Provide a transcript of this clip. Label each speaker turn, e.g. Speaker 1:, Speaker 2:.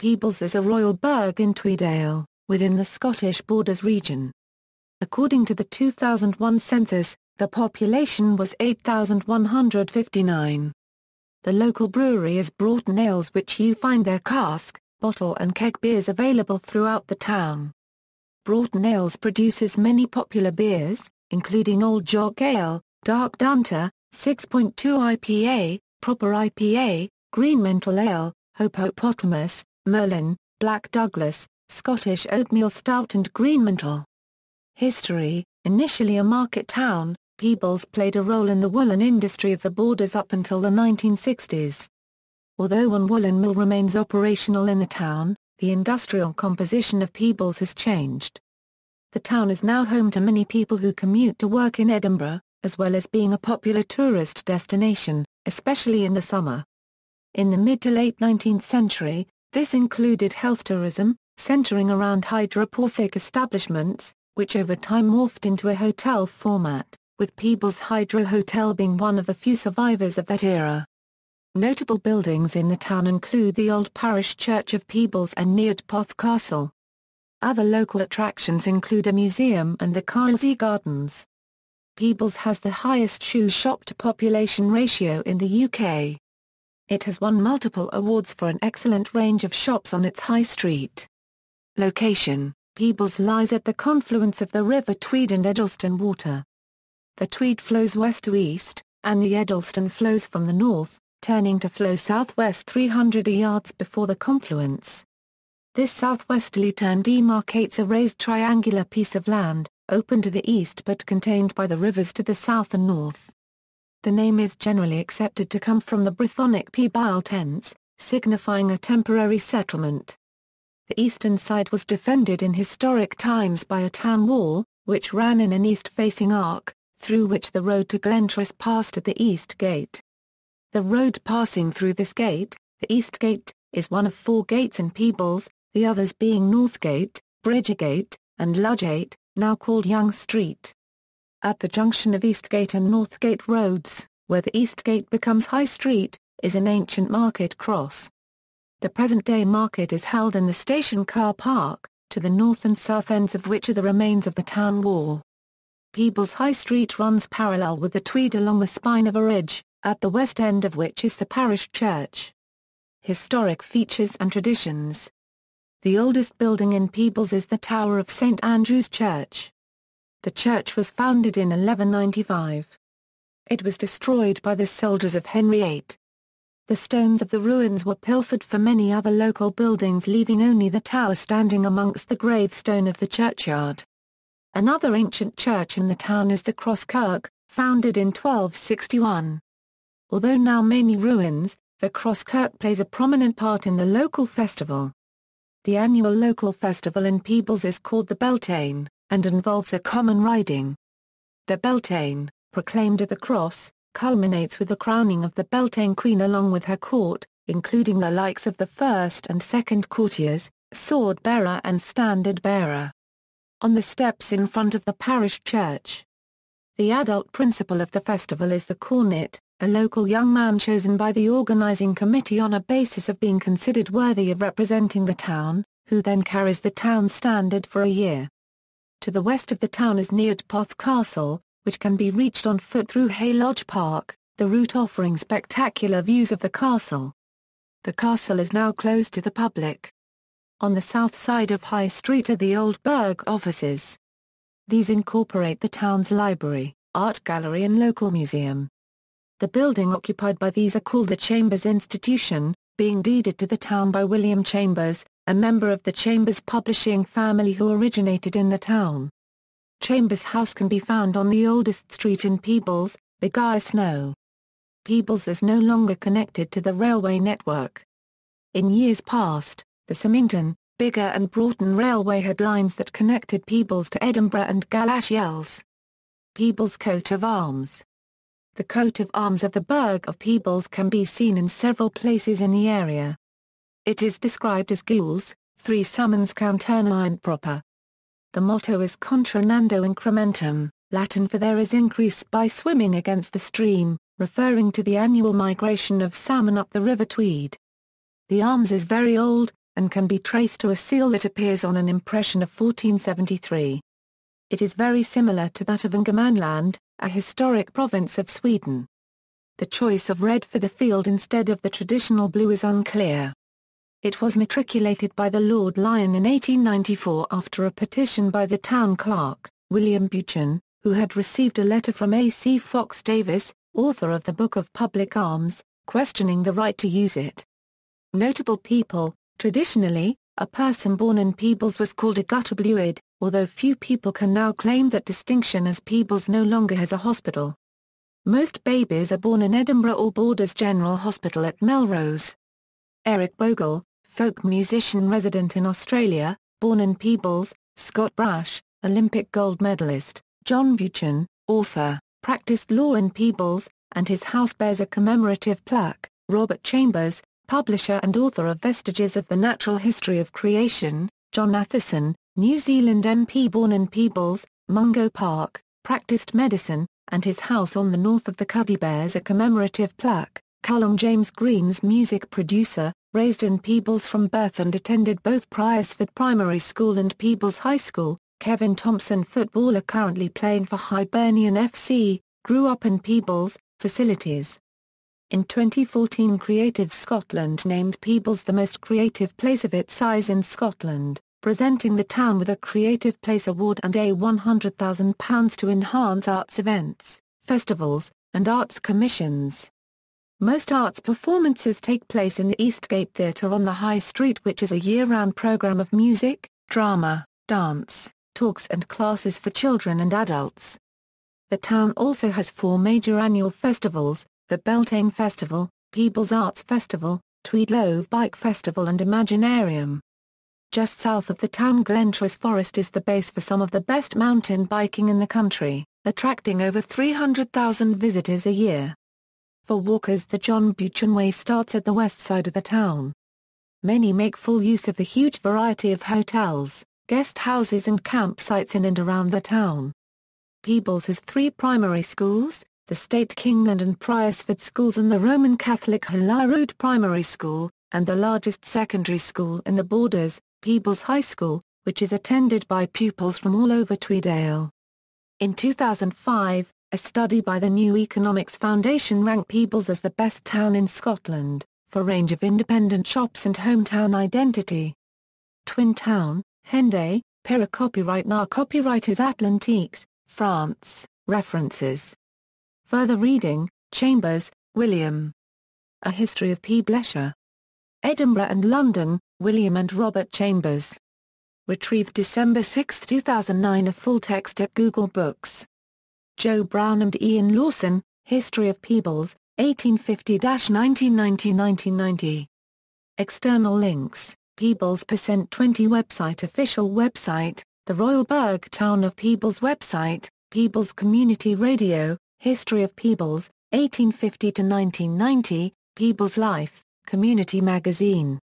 Speaker 1: Peebles is a royal burgh in Tweeddale, within the Scottish Borders region. According to the 2001 census, the population was 8,159. The local brewery is Broughton Ales, which you find their cask, bottle and keg beers available throughout the town. Broughton Ales produces many popular beers, including Old Jock Ale, Dark Dunter, 6.2 I.P.A, Proper I.P.A, Greenmantle Ale, Hopopotamus, Merlin, Black Douglas, Scottish Oatmeal Stout and Greenmantle. History: initially a market town, Peebles played a role in the woolen industry of the Borders up until the 1960s. Although one woolen mill remains operational in the town, the industrial composition of Peebles has changed. The town is now home to many people who commute to work in Edinburgh, as well as being a popular tourist destination, especially in the summer. In the mid to late 19th century, this included health tourism, centering around hydropathic establishments, which over time morphed into a hotel format, with Peebles Hydro Hotel being one of the few survivors of that era. Notable buildings in the town include the old parish church of Peebles and I.P.A Castle. Other local attractions include a museum and the Carlsey Gardens. Peebles has the highest shoe shop to population ratio in the UK. It has won multiple awards for an excellent range of shops on its high street. Location: Peebles lies at the confluence of the River Tweed and Eddleston Water. The Tweed flows west to east, and the Eddleston flows from the north, turning to flow southwest 300 yards before the confluence. This southwesterly turn demarcates a raised triangular piece of land, open to the east but contained by the rivers to the south and north. The name is generally accepted to come from the Brythonic Pùballan tense, signifying a temporary settlement. The eastern side was defended in historic times by a town wall, which ran in an east-facing arc, through which the road to Glentress passed at the East Gate. The road passing through this gate, the East Gate, is one of 4 gates in Peebles, the others being Northgate, Bridgegate, and Ludgate, now called Young Street. At the junction of Eastgate and Northgate roads, where the Eastgate becomes High Street, is an ancient market cross. The present-day market is held in the station car park, to the north and south ends of which are the remains of the town wall. Peebles High Street runs parallel with the Tweed along the spine of a ridge, at the west end of which is the parish church. Historic features and traditions. The oldest building in Peebles is the tower of St Andrew's Church. The church was founded in 1195. It was destroyed by the soldiers of Henry VIII. The stones of the ruins were pilfered for many other local buildings, leaving only the tower standing amongst the gravestone of the churchyard. Another ancient church in the town is the Cross Kirk, founded in 1261. Although now mainly ruins, the Cross Kirk plays a prominent part in the local festival. The annual local festival in Peebles is called the Beltane, and involves a common riding. The Beltane, proclaimed at the Cross, culminates with the crowning of the Beltane Queen along with her court, including the likes of the first and second courtiers, sword-bearer and standard-bearer. On the steps in front of the parish church. The adult principal of the festival is the cornet, a local young man chosen by the organising committee on a basis of being considered worthy of representing the town, who then carries the town standard for a year. To the west of the town is I.P.A Castle, which can be reached on foot through Hay Lodge Park, the route offering spectacular views of the castle. The castle is now closed to the public. On the south side of High Street are the old burgh offices. These incorporate the town's library, art gallery and local museum. The building occupied by these are called the Chambers Institution, being deeded to the town by William Chambers, a member of the Chambers publishing family who originated in the town. Chambers House can be found on the oldest street in Peebles, Burgh Snow. Peebles is no longer connected to the railway network. In years past, the Symington, Biggar and Broughton Railway had lines that connected Peebles to Edinburgh and Gaelic. Peebles coat of arms. The coat of arms of the burgh of Peebles can be seen in several places in the area. It is described as gules, 3 summons counternae proper. The motto is Contra Nando Incrementum, Latin for there is increase by swimming against the stream, referring to the annual migration of salmon up the River Tweed. The arms is very old, and can be traced to a seal that appears on an impression of 1473. It is very similar to that of Ingermanland, a historic province of Sweden. The choice of red for the field instead of the traditional blue is unclear. It was matriculated by the Lord Lion in 1894 after a petition by the town clerk, William Buchan, who had received a letter from A.C. Fox Davis, author of the Book of Public Arms, questioning the right to use it. Notable people: traditionally, a person born in Peebles was called a gutterbluid, although few people can now claim that distinction as Peebles no longer has a hospital. Most babies are born in Edinburgh or Borders General Hospital at Melrose. Eric Bogle, folk musician resident in Australia, born in Peebles. Scott Brash, Olympic gold medalist. John Buchan, author, practiced law in Peebles, and his house bears a commemorative plaque. Robert Chambers, publisher and author of Vestiges of the Natural History of Creation. John Matheson, New Zealand MP born in Peebles, Mungo Park, practiced medicine, and his house on the north of the Cuddy bears a commemorative plaque. Callum James Green's music producer, raised in Peebles from birth and attended both Priorsford Primary School and Peebles High School. Kevin Thompson, footballer currently playing for Hibernian FC, grew up in Peebles. Facilities. In 2014, Creative Scotland named Peebles the most creative place of its size in Scotland, presenting the town with a Creative Place Award and a £100,000 to enhance arts events, festivals, and arts commissions. Most arts performances take place in the Eastgate Theatre on the High Street, which is a year-round programme of music, drama, dance, talks and classes for children and adults. The town also has 4 major annual festivals: the Beltane Festival, Peebles Arts Festival, Tweeddale Bike Festival and Imaginarium. Just south of the town, Glentress Forest is the base for some of the best mountain biking in the country, attracting over 300,000 visitors a year. For walkers, the John Buchan Way starts at the west side of the town. Many make full use of the huge variety of hotels, guest houses and campsites in and around the town. Peebles has 3 primary schools, the State Kingland and Priorsford schools and the Roman Catholic Holyrood Primary School, and the largest secondary school in the Borders, Peebles High School, which is attended by pupils from all over Tweeddale. In 2005, a study by the New Economics Foundation ranked Peebles as the best town in Scotland, for range of independent shops and hometown identity. Twin Town, Henday, Pira. Copyright now. Copyright is Atlantiques, France. References. Further reading: Chambers, William. A History of Peeblesshire. Edinburgh and London, William and Robert Chambers. Retrieved December 6, 2009. A full text at Google Books. Joe Brown and Ian Lawson, History of Peebles, 1850–1990–1990. External links: Peebles % 20 website, official website, the Royal Burgh Town of Peebles website, Peebles Community Radio, History of Peebles, 1850–1990, Peebles Life, Community Magazine.